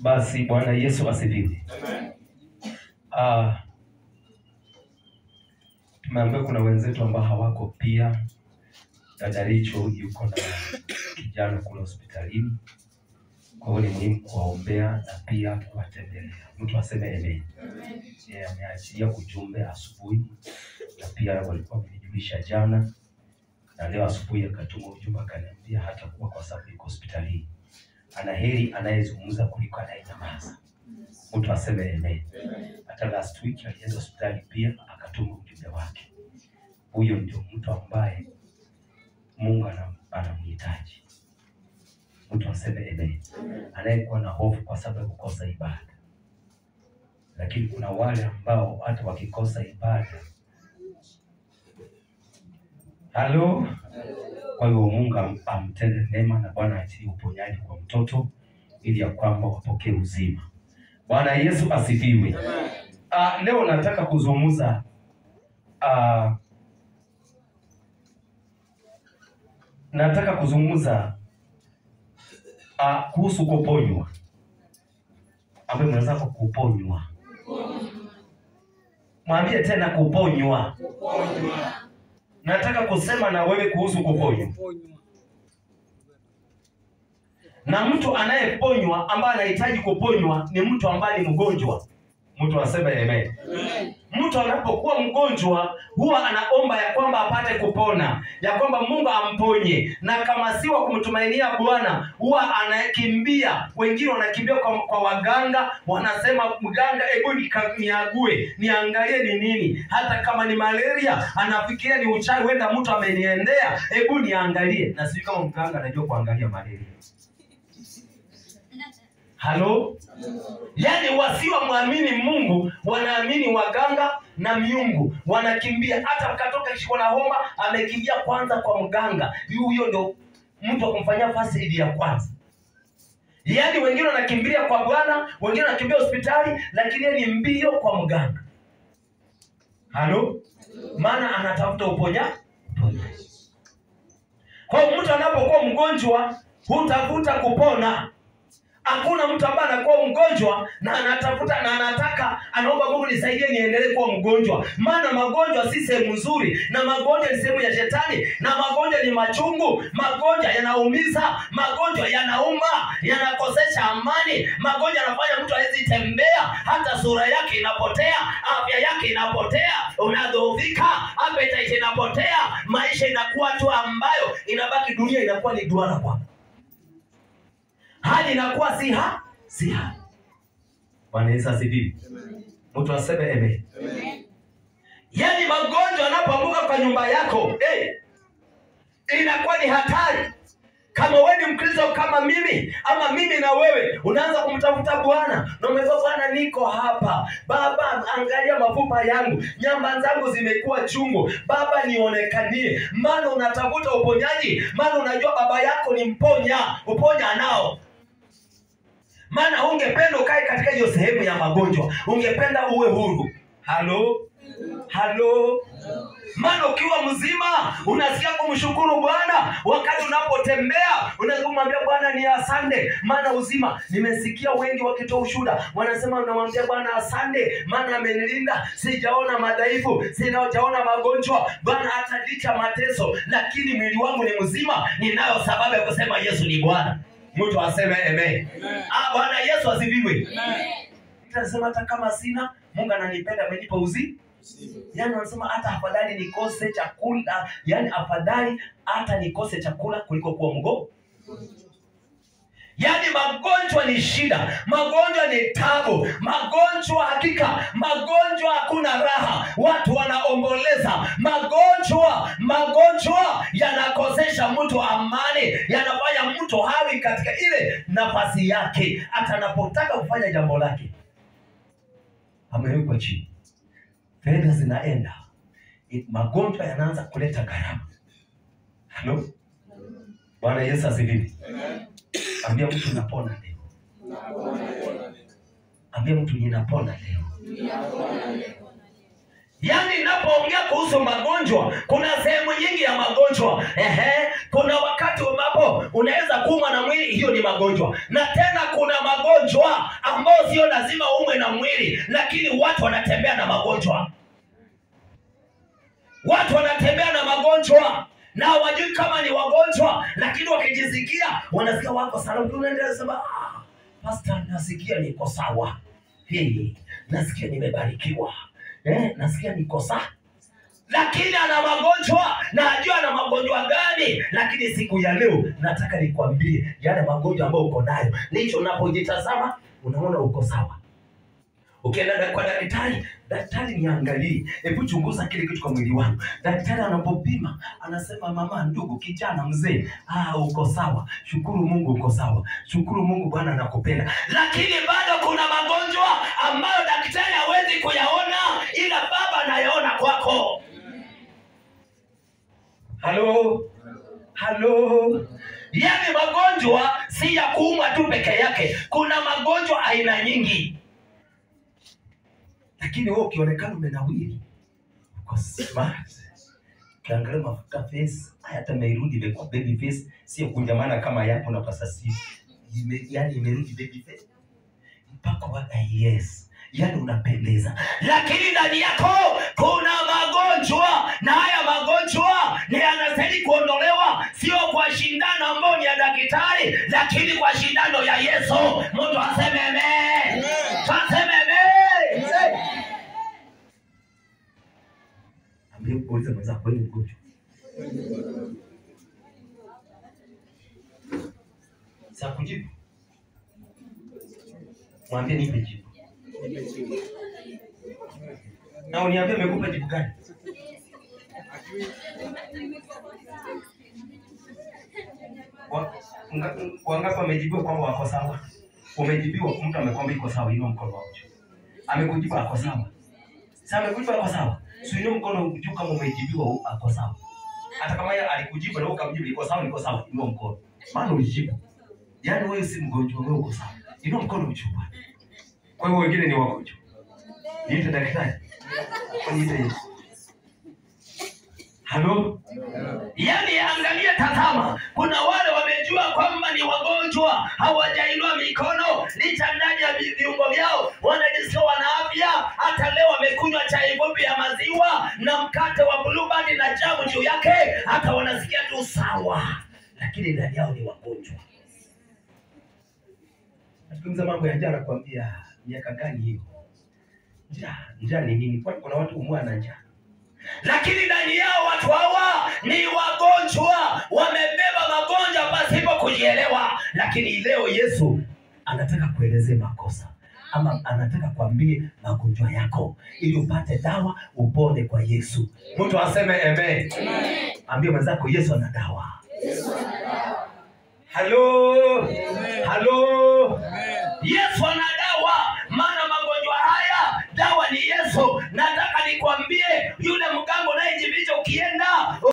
Basi Bwana Yesu asifiwe. Amen. Tumeambiwa kuna wenzetu ambao hawako pia. Dada Richo yuko na kijana kule hospitalini. Kwa hiyo ni muhimu kuwaombea na pia kuwatembelea. Mtu aseme amen. Yeye ameachilia ujumbe asubuhi na pia walikuwa wamenijulisha jana na leo asubuhi akatuma ujumbe akaniambia hata kuwa kwa sababu yuko hospitalini. Ana heri anayezungumza kuliko anayenyamaza. Mtu aseme amen. Hata last week alienda hospitali pia akatuma ujumbe wake. Huyo ndio mtu ambaye Mungu anamhitaji. Mtu aseme amen. Anayekuwa na hofu kwa sababu ya kukosa ibada. Lakini kuna wale ambao hata wakikosa ibada. Halo? Kwa hiyo Mungu amtende neema na Bwana atie uponyaji kwa mtoto ili ya kwamba wapokee uzima. Bwana Yesu asifiwe. Leo nataka kuzungumza kuhusu kuponywa. Ambaye mnaweza kuponywa. Mwambie tena kuponywa. Nataka kusema na wewe kuhusu kuponywa. Na mtu anayeponywa ambaye anahitaji kuponywa ni mtu ambaye ni mgonjwa. Mtu aseme amen. Mtu anapokuwa mgonjwa huwa anaomba ya kwamba apate kupona, ya kwamba Mungu amponye, na kama si wa kumtumainia Bwana huwa anakimbia. Wengine wanakimbia kwa waganga, wanasema mganga, hebu niague niangalie ni nini. Hata kama ni malaria anafikiria ni uchawi, wenda mtu ameniendea, hebu niangalie. Na sisi kama mganga anajua kuangalia malaria. Halo? Yaani wasio muamini Mungu wanaamini waganga na miungu, wanakimbia. Hata akatoka kishiko na homa amekimbia kwanza kwa mganga. Huyo ndio mtu wa kumfanyia first aid ya kwanza. Yaani wengine wanakimbilia kwa Bwana, wengine wanakimbia hospitali, lakini yeye ni mbio kwa mganga. Halo? Maana anatafuta uponyaji. Kwa hiyo mtu anapokuwa mgonjwa hutafuta kupona. Hakuna mtu ambaye anakuwa mgonjwa na anatafuta na anataka anaomba Mungu nisaidie niendelee kuwa mgonjwa. Maana magonjwa si sehemu nzuri, na magonjwa ni sehemu ya shetani, na magonjwa ni machungu, magonjwa yanaumiza, magonjwa yanauma, yanakosesha amani, magonjwa yanafanya mtu hawezi tembea, hata sura yake inapotea, afya yake inapotea, unadhoofika, appetite inapotea, maisha inakuwa tu ambayo inabaki dunia inakuwa ni duara kwako. Hali inakuwa si hali. Bwana Yesu asifiwe. Mtu aseme amen. Yaani magonjwa yanapoanguka kwa nyumba yako, inakuwa ni hatari. Kama wewe ni Mkristo kama mimi, ama mimi na wewe, unaanza kumtafuta Bwana. Na umesema Bwana niko hapa. Baba angalia mafupa yangu, nyama zangu zimekuwa chungu. Baba nionekanie. Maana unatafuta uponyaji, maana unajua baba yako ni uponya nao. Maana ungependa ukae katika hiyo sehemu ya magonjwa, ungependa uwe huru. Halo? Maana ukiwa mzima unasikia kumshukuru Bwana. Wakati unapotembea unamwambia Bwana ni asante, maana uzima. Nimesikia wengi wakitoa ushuhuda, wanasema unamwambia Bwana asante, maana amenilinda, sijaona madhaifu, sijaona magonjwa. Bwana hata licha mateso, lakini mwili wangu ni mzima, ninayo sababu ya kusema Yesu ni Bwana. Mtu aseme amen. Bwana Yesu asifiwe. Nitasema hata kama sina, Mungu ananipenda, amenipa uzima. Yaani wanasema hata afadhali nikose chakula, yaani afadhali hata nikose chakula kuliko kuwa mgonjwa. Yaani magonjwa ni shida, magonjwa ni tabu, magonjwa hakika, magonjwa hakuna raha, watu wanaomboleza. Magonjwa yanakosesha mtu amani, yanafanya mtu hawi katika ile nafasi yake, hata anapotaka kufanya jambo lake amewekwa chini. Fedha zinaenda, magonjwa yanaanza kuleta gharama. Halo? Bwana Yesu asifiwe. Ambia mtu napona leo. Ambia mtu ninapona leo. Yaani ninapoongea kuhusu magonjwa, kuna sehemu nyingi ya magonjwa. Kuna wakati ambapo unaweza kuumwa na mwili, hiyo ni magonjwa. Na tena kuna magonjwa ambayo sio lazima umwe na mwili, lakini watu wanatembea na magonjwa. Watu wanatembea na magonjwa na hawajui kama ni wagonjwa, lakini wakijisikia wanasikia wako sawa. Unaendelea kusema, pastor, nasikia niko sawa. Nasikia nimebarikiwa. Nasikia niko sawa. Lakini ana magonjwa na hajua ana magonjwa gani. Lakini siku ya leo nataka nikwambie yale magonjwa ambayo uko nayo. Nicho unapojitazama unaona uko sawa. Ukienda kwa daktari, daktari niangalie, hebu chunguza kile kitu kwa mwili wangu. Daktari anapopima, anasema mama, ndugu, kijana, mzee, uko sawa. Shukuru Mungu uko sawa. Shukuru Mungu, Bwana anakupenda. Lakini bado kuna magonjwa ambayo daktari hawezi kuyaona, ila Baba anayaona kwako. Halo. Yaani magonjwa si ya kuumwa tu peke yake. Kuna magonjwa aina nyingi. Lakini wewe ukionekana umenawiri, uko smart, ukiangalia mafuta face, hata imerudi imekuwa baby face, sio kunjamana kama yapo na pasasi. Yaani imerudi baby face. Mpaka yes. Yaani unapendeza. Lakini ndani yako kuna magonjwa, na haya magonjwa ni yanastahili kuondolewa, sio kwa shindano ambao ni ya daktari, lakini kwa shindano ya Yesu. Mtu aseme amen. Aseme amen. Ambia kuuliza mwenzako wewe mgonjwa. Sasa kujibu. Mwambie nipe jibu. Na uniambie umekupa jibu gani? Wangapi wamejibiwa kwamba wako sawa? Umejibiwa mtu amekwambia iko sawa, inua mkono wako. Amekujibu ako sawa. Sasa amekujibu ako sawa. Sio inua mkono juu kama umejibiwa ako sawa. Hata kama yeye alikujibu na ukamjibu iko sawa, inua mkono. Maana ulijibu. Yaani wewe si mgonjwa, wewe uko sawa. Inua mkono juu. Kwa hiyo wengine ni wagonjwa. Niite daktari. Niite Yesu. Halo? Yaani angalia, tazama, kuna wale wamejua kwamba ni wagonjwa, hawajainua mikono, licha ndani ya viungo vyao wanajisikia wana afya. Hata leo wamekunywa chai bombi ya maziwa na mkate wa Blue Band na jamu juu yake, hata wanasikia tu sawa, lakini ndani yao ni wagonjwa. Tukianza mambo ya njaa, nakwambia miaka gani hiyo? Njaa ni nini? Kwa kuna watu umwa na njaa, lakini ndani yao watu hawa ni wagonjwa, wamebeba magonjwa pasipo kujielewa. Lakini leo Yesu anataka kuelezea makosa, ama anataka kuambie magonjwa yako ili upate dawa, upone kwa Yesu. Mtu aseme amen. Ambie mwenzako Yesu ana dawa. Halo.